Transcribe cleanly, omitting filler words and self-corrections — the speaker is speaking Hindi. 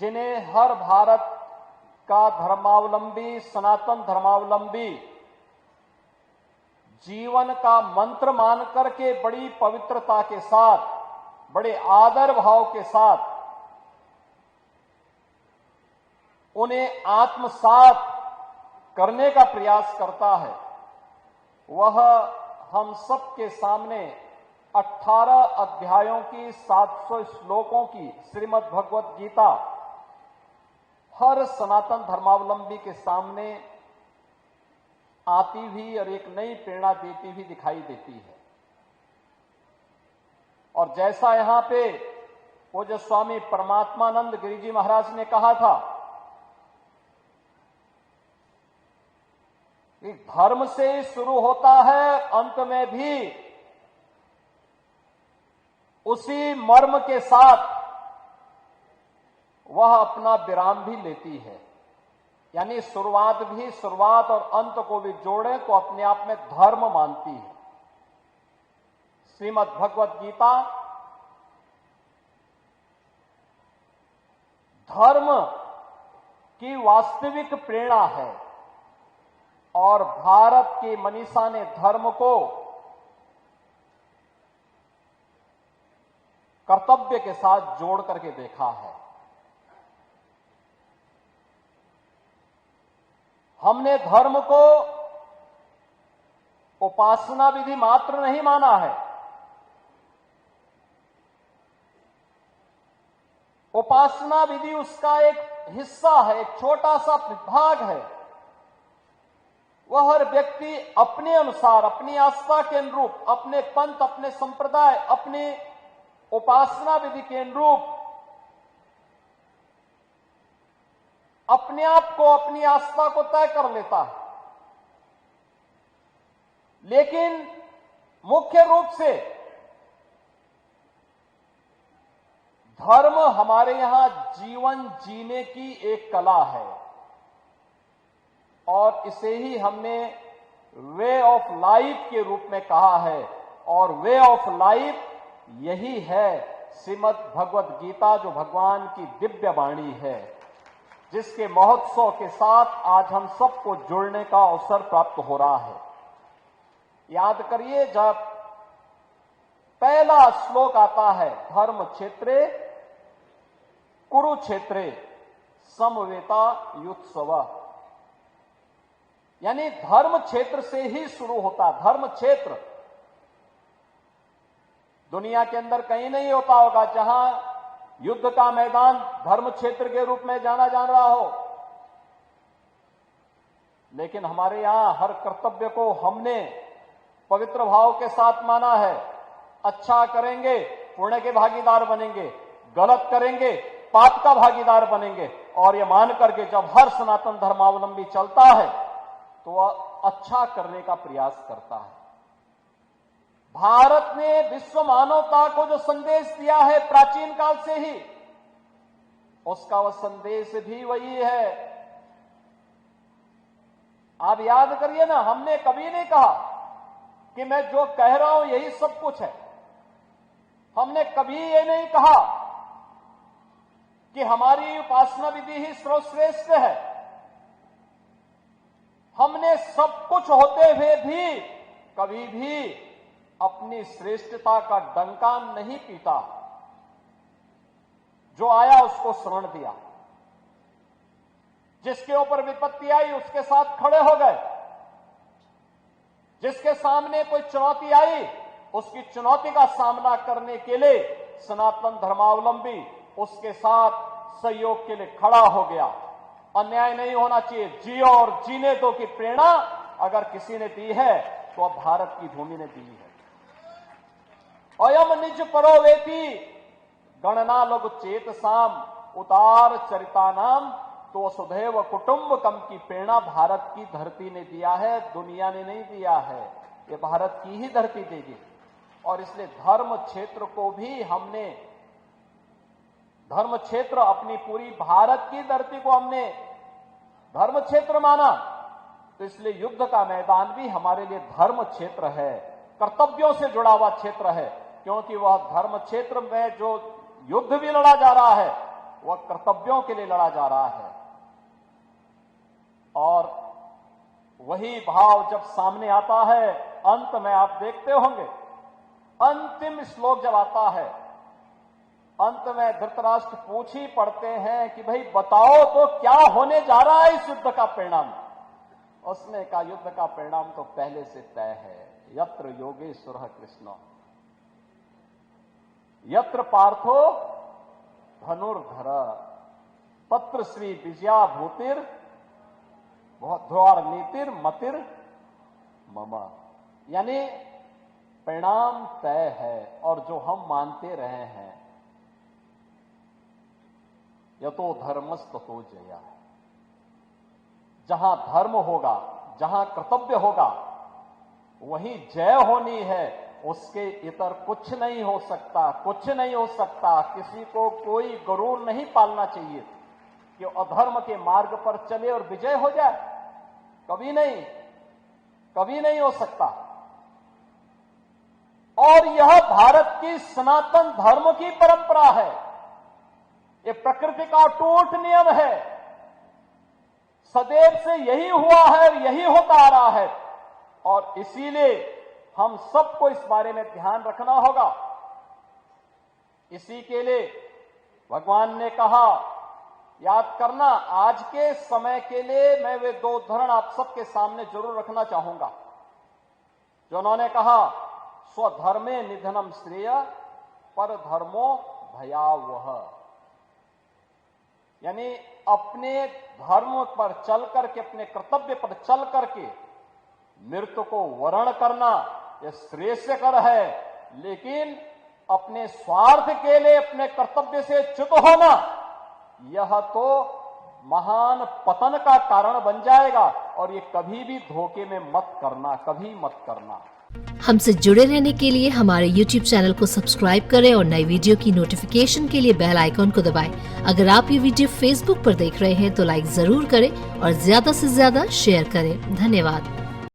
जिन्हें हर भारत का धर्मावलंबी, सनातन धर्मावलंबी जीवन का मंत्र मान करके बड़ी पवित्रता के साथ, बड़े आदर भाव के साथ उन्हें आत्मसात करने का प्रयास करता है, वह हम सबके सामने 18 अध्यायों की 700 श्लोकों की श्रीमद् भगवत गीता हर सनातन धर्मावलंबी के सामने आती हुई और एक नई प्रेरणा देती हुई दिखाई देती है। और जैसा यहां पे पूज्य स्वामी परमात्मानंद गिरि जी महाराज ने कहा था कि धर्म से ही शुरू होता है, अंत में भी उसी मर्म के साथ वह अपना विराम भी लेती है। यानी शुरुआत और अंत को भी जोड़े तो अपने आप में धर्म मानती है। श्रीमद् भगवत गीता धर्म की वास्तविक प्रेरणा है और भारत की मनीषा ने धर्म को कर्तव्य के साथ जोड़ करके देखा है। हमने धर्म को उपासना विधि मात्र नहीं माना है। उपासना विधि उसका एक हिस्सा है, एक छोटा सा भाग है। वह हर व्यक्ति अपने अनुसार, अपनी आस्था के अनुरूप, अपने पंथ, अपने संप्रदाय, अपने उपासना विधि के अनुरूप अपने आप को, अपनी आस्था को तय कर लेता है। लेकिन मुख्य रूप से धर्म हमारे यहां जीवन जीने की एक कला है और इसे ही हमने वे ऑफ लाइफ के रूप में कहा है। और वे ऑफ लाइफ यही है श्रीमद् भगवत गीता, जो भगवान की दिव्य वाणी है, जिसके महोत्सव के साथ आज हम सबको जुड़ने का अवसर प्राप्त हो रहा है। याद करिए, जब पहला श्लोक आता है, धर्म क्षेत्रे कुरुक्षेत्रे समवेता युत्सव, यानी धर्म क्षेत्र से ही शुरू होता। धर्म क्षेत्र दुनिया के अंदर कहीं नहीं होता होगा जहां युद्ध का मैदान धर्म क्षेत्र के रूप में जाना जा रहा हो, लेकिन हमारे यहां हर कर्तव्य को हमने पवित्र भाव के साथ माना है। अच्छा करेंगे पुण्य के भागीदार बनेंगे, गलत करेंगे पाप का भागीदार बनेंगे। और ये मान करके जब हर सनातन धर्मावलंबी चलता है तो वह अच्छा करने का प्रयास करता है। भारत ने विश्व मानवता को जो संदेश दिया है प्राचीन काल से ही, उसका वह संदेश भी वही है। आप याद करिए ना, हमने कभी नहीं कहा कि मैं जो कह रहा हूं यही सब कुछ है। हमने कभी ये नहीं कहा कि हमारी उपासना विधि ही सर्वश्रेष्ठ है। हमने सब कुछ होते हुए भी कभी भी अपनी श्रेष्ठता का डंका नहीं पीटा। जो आया उसको शरण दिया, जिसके ऊपर विपत्ति आई उसके साथ खड़े हो गए, जिसके सामने कोई चुनौती आई उसकी चुनौती का सामना करने के लिए सनातन धर्मावलंबी उसके साथ सहयोग के लिए खड़ा हो गया। अन्याय नहीं होना चाहिए, जियो और जीने दो की प्रेरणा अगर किसी ने दी है तो अब भारत की भूमि ने दी है। अयम निज परोवेती गणना लघु चेत साम उदार चरिता नाम, तो वसुधैव कुटुंबकम की प्रेरणा भारत की धरती ने दिया है, दुनिया ने नहीं दिया है। ये भारत की ही धरती देगी। और इसलिए धर्म क्षेत्र को भी हमने, धर्म क्षेत्र अपनी पूरी भारत की धरती को हमने धर्म क्षेत्र माना, तो इसलिए युद्ध का मैदान भी हमारे लिए धर्म क्षेत्र है, कर्तव्यों से जुड़ा हुआ क्षेत्र है। क्योंकि वह धर्म क्षेत्र में जो युद्ध भी लड़ा जा रहा है वह कर्तव्यों के लिए लड़ा जा रहा है। और वही भाव जब सामने आता है, अंत में आप देखते होंगे, अंतिम श्लोक जब आता है, अंत में धृतराष्ट्र पूछ ही पड़ते हैं कि भाई बताओ तो क्या होने जा रहा है इस युद्ध का परिणाम। उसने कहा युद्ध का परिणाम तो पहले से तय है। यत्र योगेश्वरः कृष्ण यत्र पार्थो धनुर्धर तत्र श्री विजया भूतिर ध्रुवार नीतिर मतिर मम। यानी परिणाम तय है और जो हम मानते रहे हैं, यतो धर्मस्ततो जया। जहां धर्म होगा, जहां कर्तव्य होगा, वही जय होनी है। उसके इतर कुछ नहीं हो सकता, कुछ नहीं हो सकता। किसी को कोई गरूर नहीं पालना चाहिए कि अधर्म के मार्ग पर चले और विजय हो जाए। कभी नहीं, कभी नहीं हो सकता। और यह भारत की सनातन धर्म की परंपरा है। ये प्रकृति का अटूट नियम है। सदैव से यही हुआ है और यही होता आ रहा है। और इसीलिए हम सबको इस बारे में ध्यान रखना होगा। इसी के लिए भगवान ने कहा, याद करना, आज के समय के लिए मैं वे दो उदाहरण आप सबके सामने जरूर रखना चाहूंगा। जो उन्होंने कहा, स्वधर्मे निधनम श्रेय पर धर्मो भयावह। यानी अपने धर्म पर चल करके, अपने कर्तव्य पर चल करके मृत्यु को वर्ण करना यह श्रेयस्कर है। लेकिन अपने स्वार्थ के लिए अपने कर्तव्य से च्युत होना, यह तो महान पतन का कारण बन जाएगा। और ये कभी भी धोखे में मत करना, कभी मत करना। हमसे जुड़े रहने के लिए हमारे YouTube चैनल को सब्सक्राइब करें और नई वीडियो की नोटिफिकेशन के लिए बेल आइकॉन को दबाएं। अगर आप ये वीडियो Facebook पर देख रहे हैं तो लाइक जरूर करें और ज्यादा से ज्यादा शेयर करें। धन्यवाद।